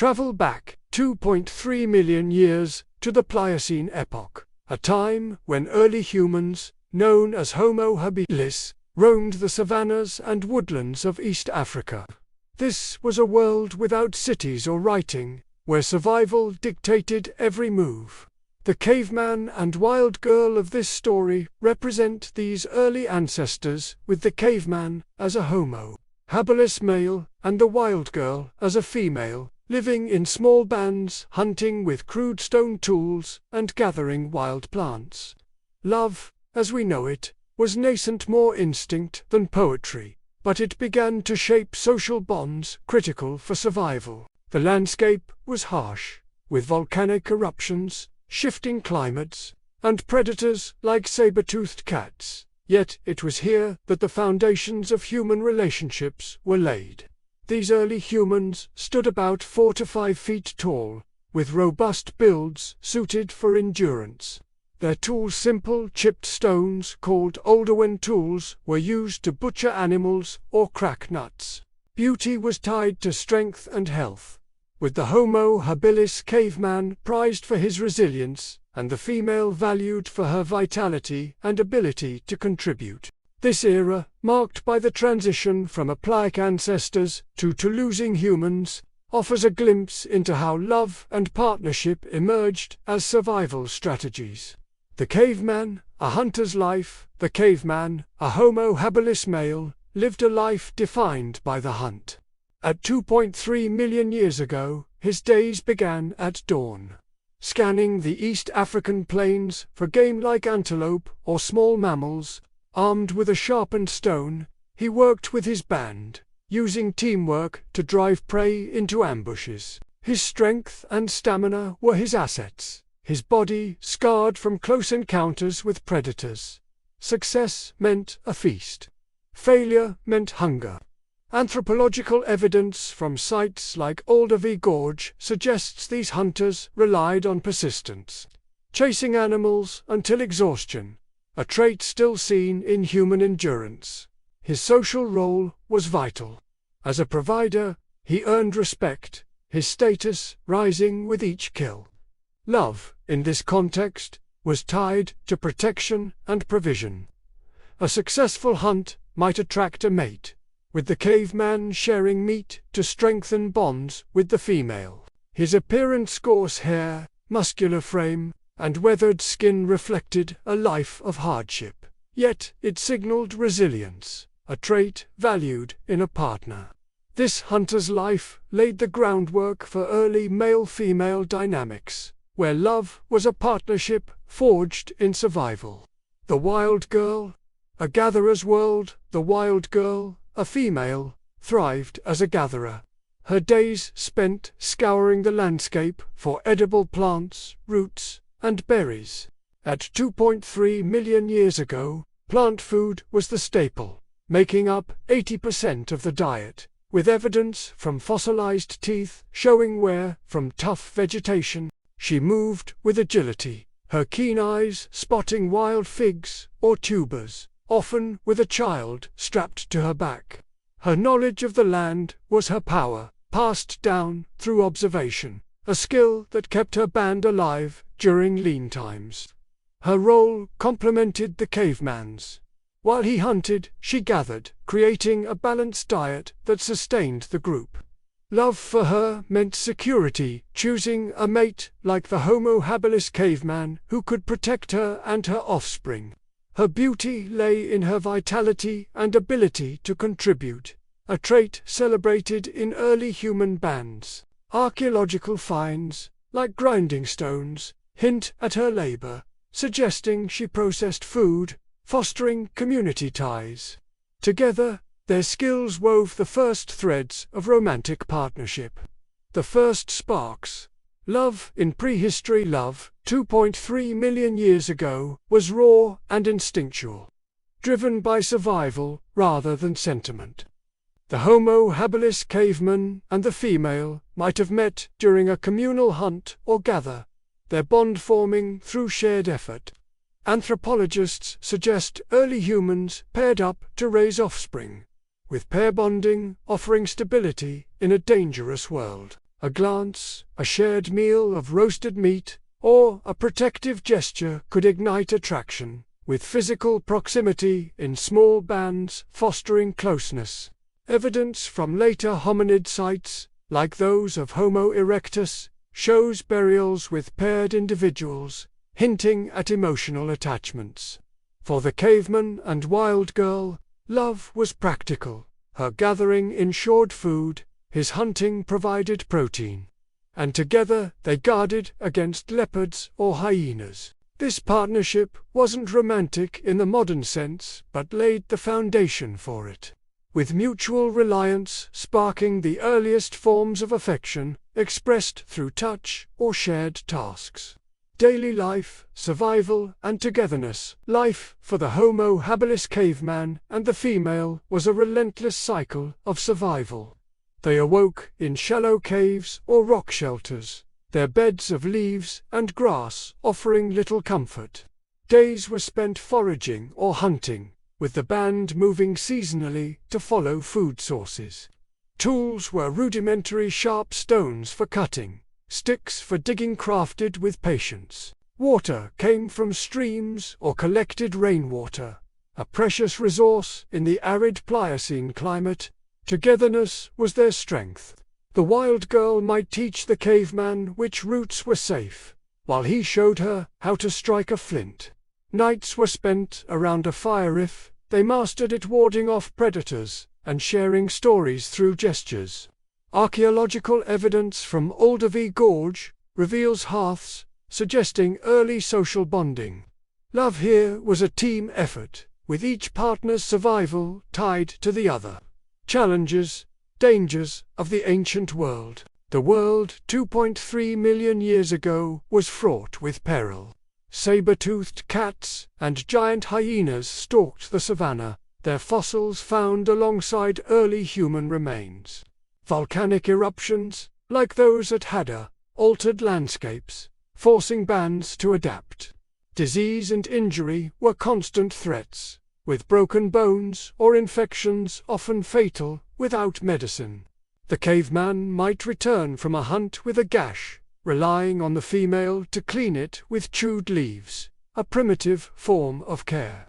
Travel back 2.3 million years to the Pliocene epoch, a time when early humans, known as Homo habilis, roamed the savannas and woodlands of East Africa. This was a world without cities or writing, where survival dictated every move. The caveman and wild girl of this story represent these early ancestors, with the caveman as a Homo habilis male and the wild girl as a female, living in small bands, hunting with crude stone tools and gathering wild plants. Love, as we know it, was nascent, more instinct than poetry, but it began to shape social bonds critical for survival. The landscape was harsh, with volcanic eruptions, shifting climates, and predators like saber-toothed cats, yet it was here that the foundations of human relationships were laid. These early humans stood about 4 to 5 feet tall, with robust builds suited for endurance. Their tools, simple chipped stones called Oldowan tools, were used to butcher animals or crack nuts. Beauty was tied to strength and health, with the Homo habilis caveman prized for his resilience, and the female valued for her vitality and ability to contribute. This era, marked by the transition from aplaic ancestors to Toulousing humans, offers a glimpse into how love and partnership emerged as survival strategies. The caveman, a hunter's life. The caveman, a Homo habilis male, lived a life defined by the hunt. At 2.3 million years ago, his days began at dawn. Scanning the East African plains for game like antelope or small mammals, armed with a sharpened stone, he worked with his band, using teamwork to drive prey into ambushes. His strength and stamina were his assets, his body scarred from close encounters with predators. Success meant a feast. Failure meant hunger. Anthropological evidence from sites like Olduvai Gorge suggests these hunters relied on persistence, chasing animals until exhaustion, a trait still seen in human endurance. His social role was vital. As a provider, he earned respect, his status rising with each kill. Love, in this context, was tied to protection and provision. A successful hunt might attract a mate, with the caveman sharing meat to strengthen bonds with the female. His appearance, coarse hair, muscular frame, and weathered skin reflected a life of hardship. Yet it signaled resilience, a trait valued in a partner. This hunter's life laid the groundwork for early male-female dynamics, where love was a partnership forged in survival. The wild girl, a gatherer's world. The wild girl, a female, thrived as a gatherer. Her days spent scouring the landscape for edible plants, roots, and berries. At 2.3 million years ago, plant food was the staple, making up 80% of the diet, with evidence from fossilized teeth showing where, from tough vegetation, she moved with agility, her keen eyes spotting wild figs or tubers, often with a child strapped to her back. Her knowledge of the land was her power, passed down through observation, a skill that kept her band alive during lean times. Her role complemented the caveman's. While he hunted, she gathered, creating a balanced diet that sustained the group. Love for her meant security, choosing a mate like the Homo habilis caveman who could protect her and her offspring. Her beauty lay in her vitality and ability to contribute, a trait celebrated in early human bands. Archaeological finds, like grinding stones, hint at her labor, suggesting she processed food, fostering community ties. Together, their skills wove the first threads of romantic partnership. The first sparks. Love in prehistory. Love, 2.3 million years ago, was raw and instinctual, driven by survival rather than sentiment. The Homo habilis caveman and the female might have met during a communal hunt or gather, their bond forming through shared effort. Anthropologists suggest early humans paired up to raise offspring, with pair bonding offering stability in a dangerous world. A glance, a shared meal of roasted meat, or a protective gesture could ignite attraction, with physical proximity in small bands fostering closeness. Evidence from later hominid sites, like those of Homo erectus, shows burials with paired individuals, hinting at emotional attachments. For the caveman and wild girl, love was practical. Her gathering ensured food, his hunting provided protein. And together they guarded against leopards or hyenas. This partnership wasn't romantic in the modern sense, but laid the foundation for it, with mutual reliance sparking the earliest forms of affection, expressed through touch or shared tasks. Daily life, survival, and togetherness. Life for the Homo habilis caveman and the female was a relentless cycle of survival. They awoke in shallow caves or rock shelters, their beds of leaves and grass offering little comfort. Days were spent foraging or hunting, with the band moving seasonally to follow food sources. Tools were rudimentary sharp stones for cutting, sticks for digging crafted with patience. Water came from streams or collected rainwater, a precious resource in the arid Pliocene climate. Togetherness was their strength. The wild girl might teach the caveman which routes were safe, while he showed her how to strike a flint. Nights were spent around a fire if they mastered it, warding off predators and sharing stories through gestures. Archaeological evidence from Olduvai Gorge reveals hearths, suggesting early social bonding. Love here was a team effort, with each partner's survival tied to the other. Challenges, dangers of the ancient world. The world 2.3 million years ago was fraught with peril. Saber-toothed cats and giant hyenas stalked the savanna, their fossils found alongside early human remains. Volcanic eruptions, like those at Hadar, altered landscapes, forcing bands to adapt. Disease and injury were constant threats, with broken bones or infections often fatal without medicine. The caveman might return from a hunt with a gash, relying on the female to clean it with chewed leaves, a primitive form of care.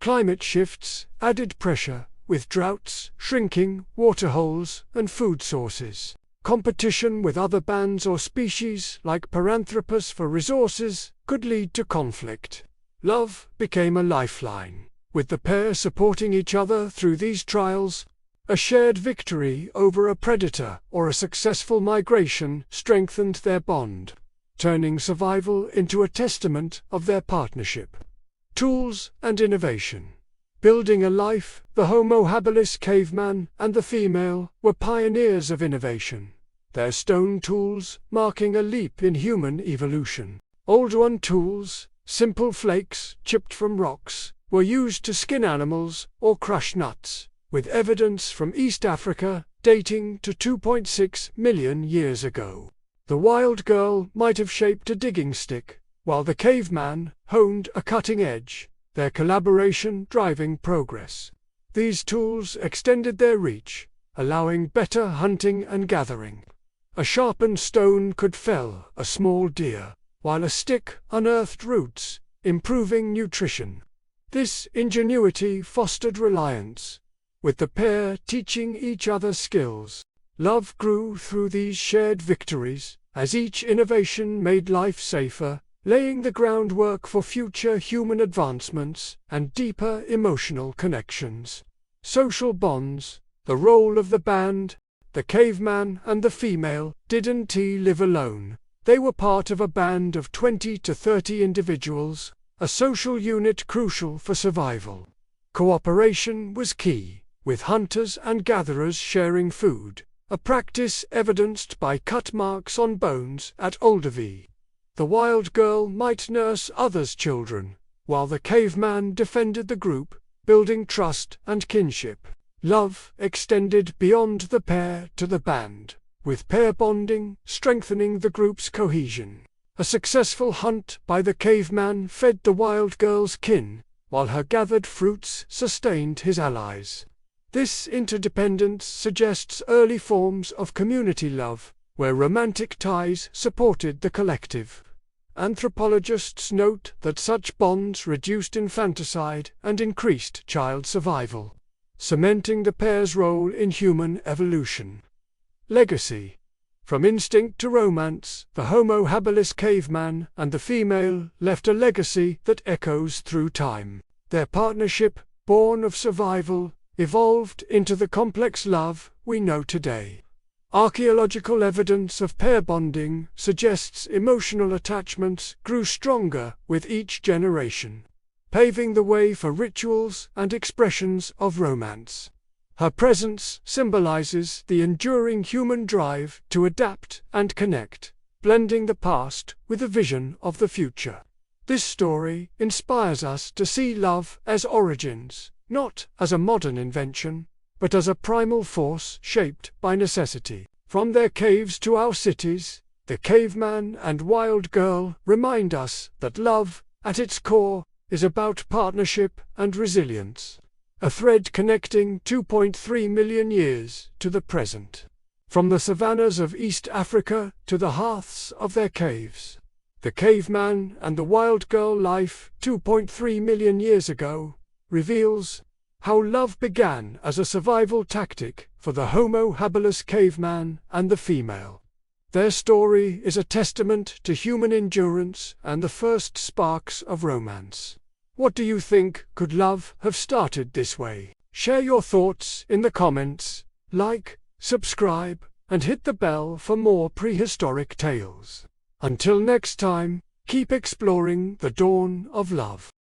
Climate shifts added pressure, with droughts, shrinking waterholes, and food sources. Competition with other bands or species like Paranthropus for resources could lead to conflict. Love became a lifeline, with the pair supporting each other through these trials. A shared victory over a predator or a successful migration strengthened their bond, turning survival into a testament of their partnership. Tools and innovation. Building a life, the Homo habilis caveman and the female were pioneers of innovation, their stone tools marking a leap in human evolution. Old-one tools, simple flakes chipped from rocks, were used to skin animals or crush nuts, with evidence from East Africa dating to 2.6 million years ago. The wild girl might have shaped a digging stick, while the caveman honed a cutting edge, their collaboration driving progress. These tools extended their reach, allowing better hunting and gathering. A sharpened stone could fell a small deer, while a stick unearthed roots, improving nutrition. This ingenuity fostered reliance, with the pair teaching each other skills. Love grew through these shared victories, as each innovation made life safer, laying the groundwork for future human advancements and deeper emotional connections. Social bonds. The role of the band, the caveman and the female, didn't live alone. They were part of a band of 20 to 30 individuals, a social unit crucial for survival. Cooperation was key, with hunters and gatherers sharing food, a practice evidenced by cut marks on bones at Olduvai. The wild girl might nurse others' children, while the caveman defended the group, building trust and kinship. Love extended beyond the pair to the band, with pair bonding strengthening the group's cohesion. A successful hunt by the caveman fed the wild girl's kin, while her gathered fruits sustained his allies. This interdependence suggests early forms of community love, where romantic ties supported the collective. Anthropologists note that such bonds reduced infanticide and increased child survival, cementing the pair's role in human evolution. Legacy. From instinct to romance, the Homo habilis caveman and the female left a legacy that echoes through time. Their partnership, born of survival, evolved into the complex love we know today. Archaeological evidence of pair bonding suggests emotional attachments grew stronger with each generation, paving the way for rituals and expressions of romance. Her presence symbolizes the enduring human drive to adapt and connect, blending the past with a vision of the future. This story inspires us to see love as origins, not as a modern invention, but as a primal force shaped by necessity. From their caves to our cities, the caveman and wild girl remind us that love, at its core, is about partnership and resilience, a thread connecting 2.3 million years to the present. From the savannas of East Africa to the hearths of their caves, the caveman and the wild girl life 2.3 million years ago reveals how love began as a survival tactic for the Homo habilis caveman and the female. Their story is a testament to human endurance and the first sparks of romance. What do you think? Could love have started this way? Share your thoughts in the comments, like, subscribe, and hit the bell for more prehistoric tales. Until next time, keep exploring the dawn of love.